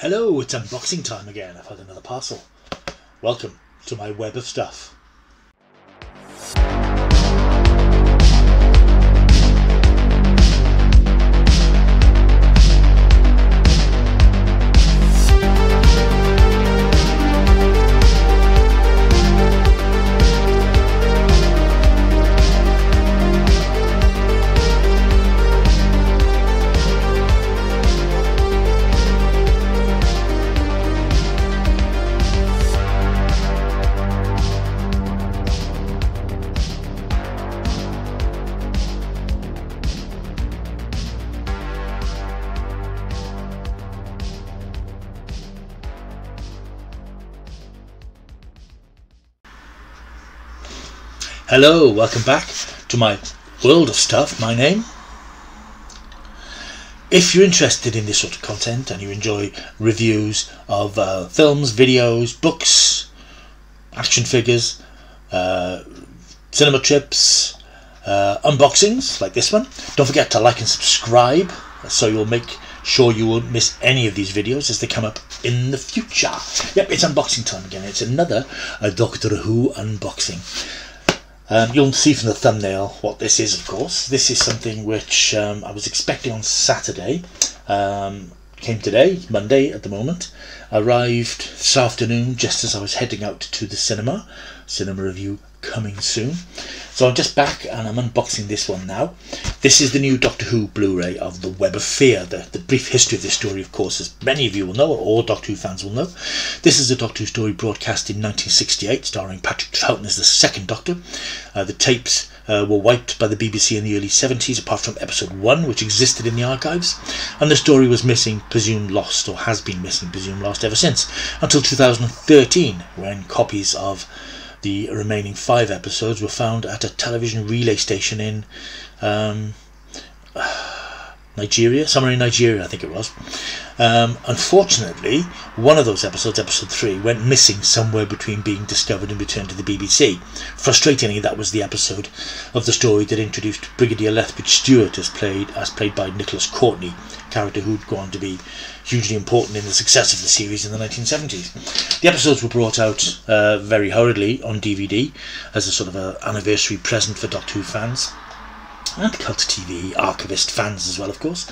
Hello, it's unboxing time again. I've had another parcel. Welcome to my web of stuff. Hello, welcome back to my world of stuff, my name. If you're interested in this sort of content and you enjoy reviews of films, videos, books, action figures, cinema trips, unboxings like this one, don't forget to like and subscribe so you'll make sure you won't miss any of these videos as they come up in the future. Yep, it's unboxing time again. It's another Doctor Who unboxing. You'll see from the thumbnail what this is, of course. This is something which I was expecting on Saturday. Came today, Monday at the moment. Arrived this afternoon just as I was heading out to the cinema. Cinema review coming soon. So I'm just back and I'm unboxing this one now. This is the new Doctor Who Blu-ray of The Web of Fear. The brief history of this story, of course, as many of you will know, or all Doctor Who fans will know. This is a Doctor Who story broadcast in 1968, starring Patrick Troughton as the second Doctor. The tapes were wiped by the BBC in the early 70s, apart from episode 1, which existed in the archives. And the story was missing, presumed lost, or has been missing, presumed lost ever since, until 2013, when copies of the remaining 5 episodes were found at a television relay station in Nigeria, somewhere in Nigeria I think it was. Unfortunately, one of those episodes, episode 3, went missing somewhere between being discovered and returned to the BBC. Frustratingly, that was the episode of the story that introduced Brigadier Lethbridge Stewart as played by Nicholas Courtney, character who'd go on to be hugely important in the success of the series in the 1970s. The episodes were brought out very hurriedly on DVD as a sort of an anniversary present for Doctor Who fans and Cult TV archivist fans as well, of course.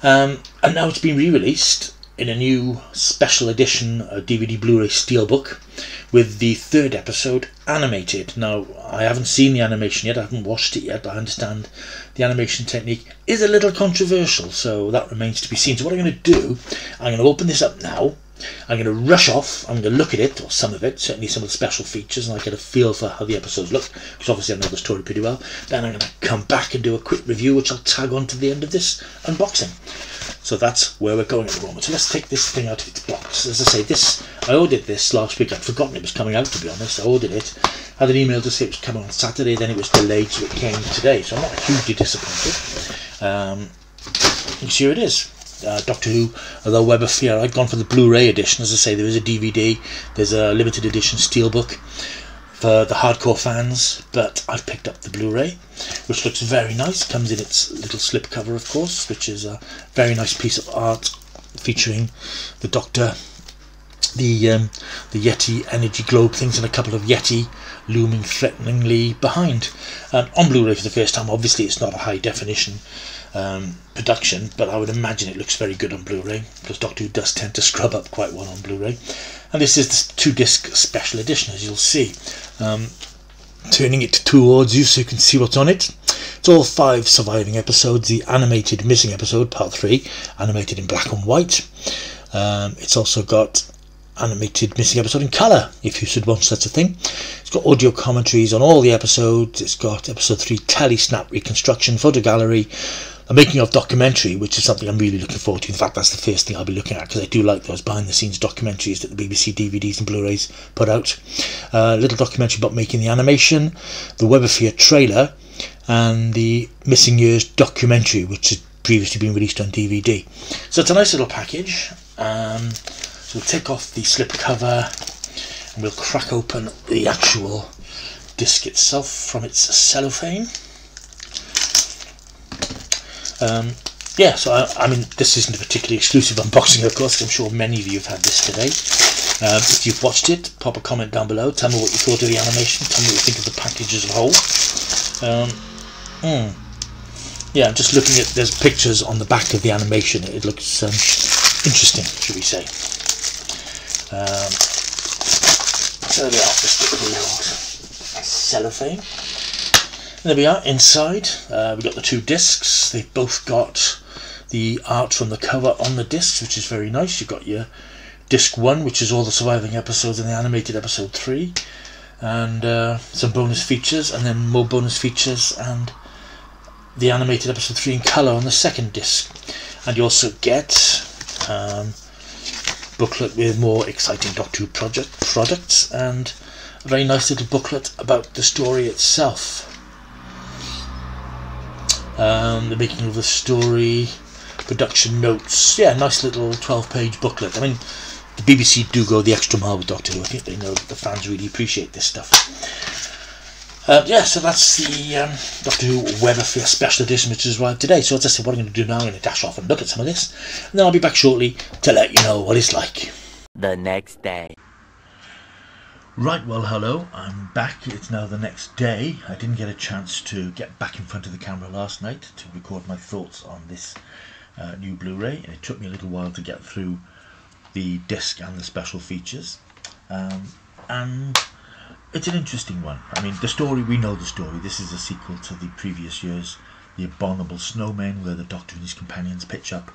And now it's been re-released in a new special edition DVD Blu-ray Steelbook with the 3rd episode animated. Now, I haven't seen the animation yet, I haven't watched it yet, but I understand the animation technique is a little controversial, so that remains to be seen. So what I'm going to do, I'm going to open this up now. I'm going to rush off, I'm going to look at it, or some of it, certainly some of the special features, and I get a feel for how the episodes look, because obviously I know the story pretty well. Then I'm going to come back and do a quick review, which I'll tag on to the end of this unboxing. So that's where we're going at the moment. So let's take this thing out of its box. As I say, I ordered this last week. I'd forgotten it was coming out, to be honest. I ordered it, had an email to say it was coming on Saturday, then it was delayed, so it came today. So I'm not hugely disappointed. Here it is. Doctor Who, The Web of Fear. I'd gone for the Blu-ray edition. As I say, there is a DVD, there's a limited edition steelbook for the hardcore fans, but I've picked up the Blu-ray, which looks very nice. Comes in its little slip cover, of course, which is a very nice piece of art featuring the Doctor, the Yeti energy globe things, and a couple of Yeti looming threateningly behind. On Blu-ray for the first time. Obviously it's not a high definition production, but I would imagine it looks very good on Blu-ray, because Doctor Who does tend to scrub up quite well on Blu-ray. And this is the 2-disc special edition, as you'll see. Turning it towards you so you can see what's on it. It's all 5 surviving episodes. The animated missing episode, part 3, animated in black and white. It's also got animated missing episode in colour, if you should want such a thing. It's got audio commentaries on all the episodes. It's got episode 3 tele-snap reconstruction, photo gallery, a making of documentary, which is something I'm really looking forward to. In fact, that's the first thing I'll be looking at, because I do like those behind the scenes documentaries that the BBC DVDs and Blu-rays put out. A little documentary about making the animation, the Web of Fear trailer, and the Missing Years documentary, which had previously been released on DVD. So it's a nice little package. So we'll take off the slip cover and we'll crack open the actual disc itself from its cellophane. yeah, so I mean, this isn't a particularly exclusive unboxing, of course. I'm sure many of you have had this today. If you've watched it, pop a comment down below. Tell me what you thought of the animation. Tell me what you think of the package as a whole. Yeah, I'm just looking at, there's pictures on the back of the animation. It looks interesting, should we say. So there we are, just a little cellophane. There we are, inside. We've got the two discs. They've both got the art from the cover on the discs, which is very nice. You've got your disc 1, which is all the surviving episodes in the animated episode 3, and some bonus features, and then more bonus features and the animated episode 3 in colour on the second disc. And you also get booklet with more exciting Doctor Who products, and a very nice little booklet about the story itself. The making of the story, production notes. Yeah, nice little 12-page booklet. I mean, the BBC do go the extra mile with Doctor Who. I think they know that the fans really appreciate this stuff. Yeah, so that's the Doctor Who Web Affair Special Edition, which has arrived today. So as I said, what I'm going to do now, I'm going to dash off and look at some of this, and then I'll be back shortly to let you know what it's like. The next day. Right, well, hello, I'm back. It's now the next day. I didn't get a chance to get back in front of the camera last night to record my thoughts on this new Blu-ray, and it took me a little while to get through the disc and the special features. And it's an interesting one. I mean, the story, we know the story. This is a sequel to the previous year's The Abominable Snowmen, where the Doctor and his companions pitch up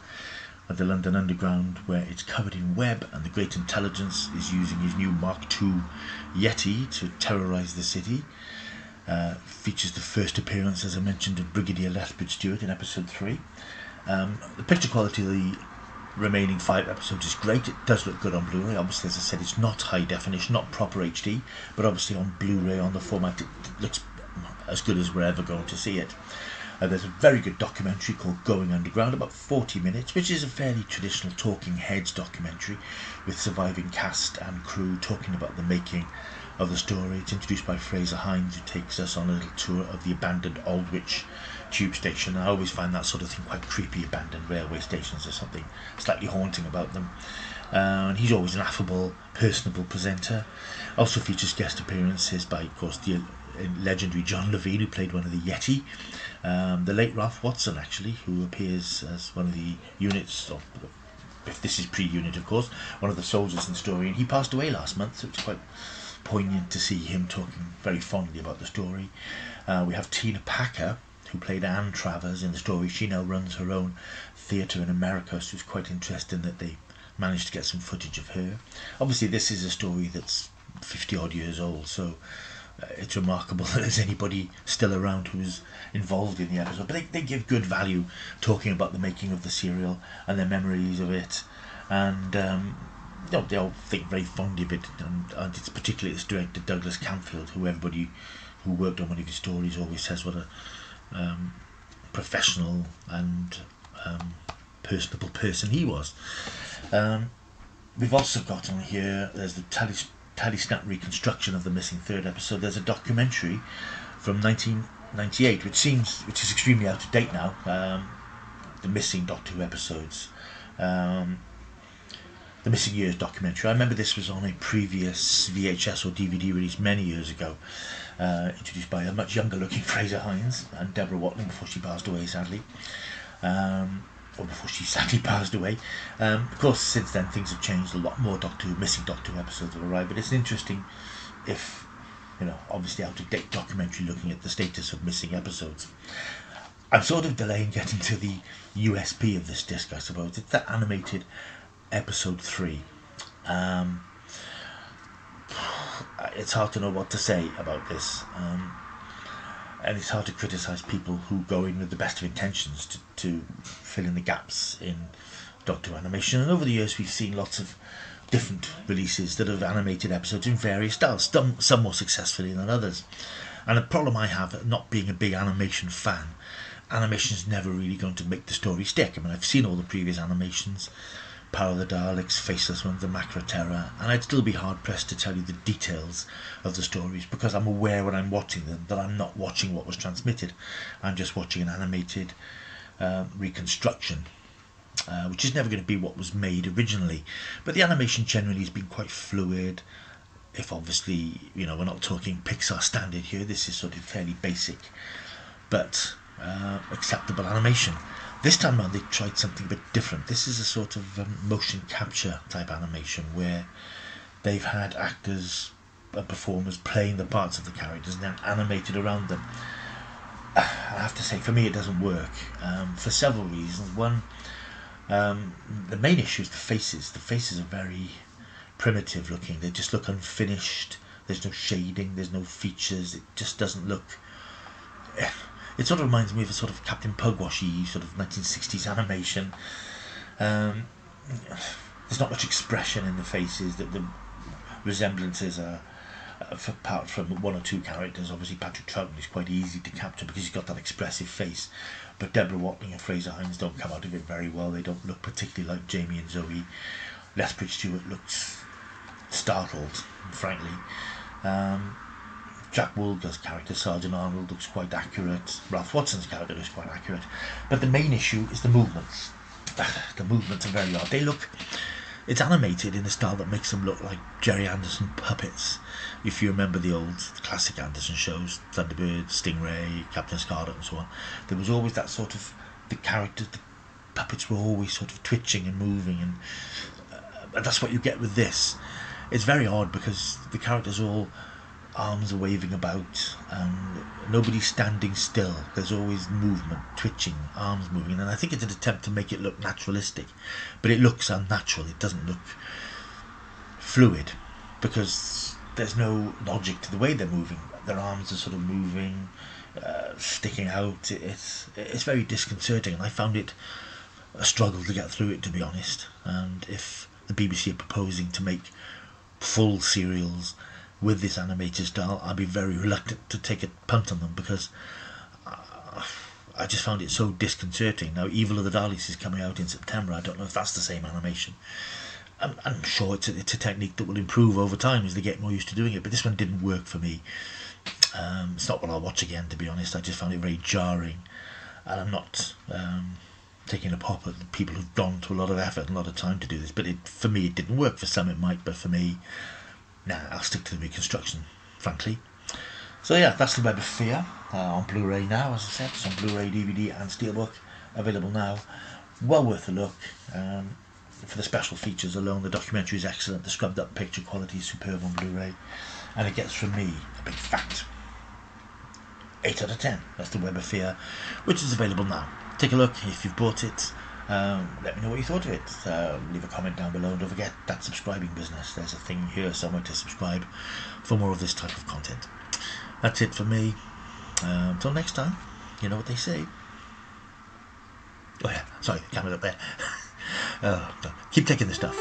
at the London Underground, where it's covered in web, and the Great Intelligence is using his new Mark II Yeti to terrorise the city. Features the first appearance, as I mentioned, of Brigadier Lethbridge Stewart in episode 3. The picture quality of the remaining 5 episodes is great. It does look good on Blu-ray. Obviously, as I said, it's not high definition, not proper HD, but obviously on Blu-ray, on the format, it looks as good as we're ever going to see it. There's a very good documentary called Going Underground, about 40 minutes, which is a fairly traditional talking heads documentary with surviving cast and crew talking about the making of the story. It's introduced by Fraser Hines, who takes us on a little tour of the abandoned Aldwych tube station. I always find that sort of thing quite creepy, abandoned railway stations. There's something slightly haunting about them. And he's always an affable, personable presenter. Also features guest appearances by, of course, the legendary John Levine, who played one of the Yeti. The late Ralph Watson, actually, who appears as one of the units, or if this is pre-unit, of course, one of the soldiers in the story. And he passed away last month, so it's quite poignant to see him talking very fondly about the story. We have Tina Packer, who played Anne Travers in the story. She now runs her own theatre in America, so it's quite interesting that they managed to get some footage of her. Obviously, this is a story that's 50-odd years old, so it's remarkable that there's anybody still around who's involved in the episode. But they give good value talking about the making of the serial and their memories of it, and you know, they all think very fondly of it, and it's particularly its director Douglas Camfield, who everybody who worked on one of his stories always says what a professional and personable person he was. We've also got on here, there's the Tallysnap reconstruction of the missing third episode. There's a documentary from 1998, which is extremely out of date now. The missing Doctor Who episodes, the Missing Years documentary. I remember this was on a previous VHS or DVD release many years ago, introduced by a much younger looking Fraser Hines and Deborah Watling before she passed away, sadly. Or before she sadly passed away. Of course, since then things have changed. A lot more missing Doctor Who episodes have arrived, but it's interesting, if you know, obviously out of date documentary looking at the status of missing episodes. I'm sort of delaying getting to the USP of this disc, I suppose. It's that animated episode 3. It's hard to know what to say about this. And it's hard to criticise people who go in with the best of intentions to fill in the gaps in Doctor Who animation. And over the years we've seen lots of different releases that have animated episodes in various styles, some more successfully than others. And the problem I have, not being a big animation fan, animation's never really going to make the story stick. I mean, I've seen all the previous animations, Power of the Daleks, Faceless Ones, the Macra Terror, and I'd still be hard pressed to tell you the details of the stories, because I'm aware when I'm watching them that I'm not watching what was transmitted. I'm just watching an animated reconstruction, which is never going to be what was made originally. But the animation generally has been quite fluid. If obviously, you know, we're not talking Pixar standard here, this is sort of fairly basic, but acceptable animation. This time around they tried something a bit different. This is a sort of motion capture type animation where they've had actors and performers playing the parts of the characters and then animated around them. I have to say, for me it doesn't work, for several reasons. One, the main issue is the faces. The faces are very primitive looking. They just look unfinished. There's no shading, there's no features. It just doesn't look... It sort of reminds me of a sort of Captain Pugwash-y sort of 1960s animation. There's not much expression in the faces. The resemblances are, apart from one or two characters, obviously Patrick Troughton is quite easy to capture because he's got that expressive face. But Deborah Watling and Fraser Hines don't come out of it very well. They don't look particularly like Jamie and Zoe. Lethbridge Stewart looks startled, frankly. Jack Woolger's character, Sergeant Arnold, looks quite accurate. Ralph Watson's character looks quite accurate. But the main issue is the movements. The movements are very odd. It's animated in a style that makes them look like Jerry Anderson puppets. If you remember the old classic Anderson shows, Thunderbird, Stingray, Captain Scarlet and so on, there was always that sort of, the puppets were always sort of twitching and moving, and that's what you get with this. It's very odd because the characters all arms are waving about and nobody's standing still. There's always movement, twitching, arms moving, and I think it's an attempt to make it look naturalistic, but it looks unnatural. It doesn't look fluid because there's no logic to the way they're moving. Their arms are sort of moving, sticking out. It's very disconcerting, and I found it a struggle to get through it, to be honest. And if the BBC are proposing to make full serials with this animated style, I'd be very reluctant to take a punt on them because I just found it so disconcerting. Now, Evil of the Daleks is coming out in September. I don't know if that's the same animation. I'm sure it's a technique that will improve over time as they get more used to doing it, but this one didn't work for me. It's not what I'll watch again, to be honest. I just found it very jarring, and I'm not taking a pop at the people who've gone to a lot of effort and a lot of time to do this, but for me it didn't work. For some it might, but for me, nah, I'll stick to the reconstruction, frankly. So yeah, that's The Web of Fear on Blu-ray now, as I said. It's on Blu-ray, DVD and Steelbook, available now. Well worth a look. For the special features alone, the documentary is excellent. The scrubbed up picture quality is superb on Blu-ray, and it gets from me a big fat 8 out of 10. That's The Web of Fear, which is available now. Take a look if you've bought it. Let me know what you thought of it. Leave a comment down below, and don't forget that subscribing business. There's a thing here somewhere to subscribe for more of this type of content. That's it for me. Until next time, you know what they say. Oh yeah, sorry, the camera's up there. Keep taking the stuff.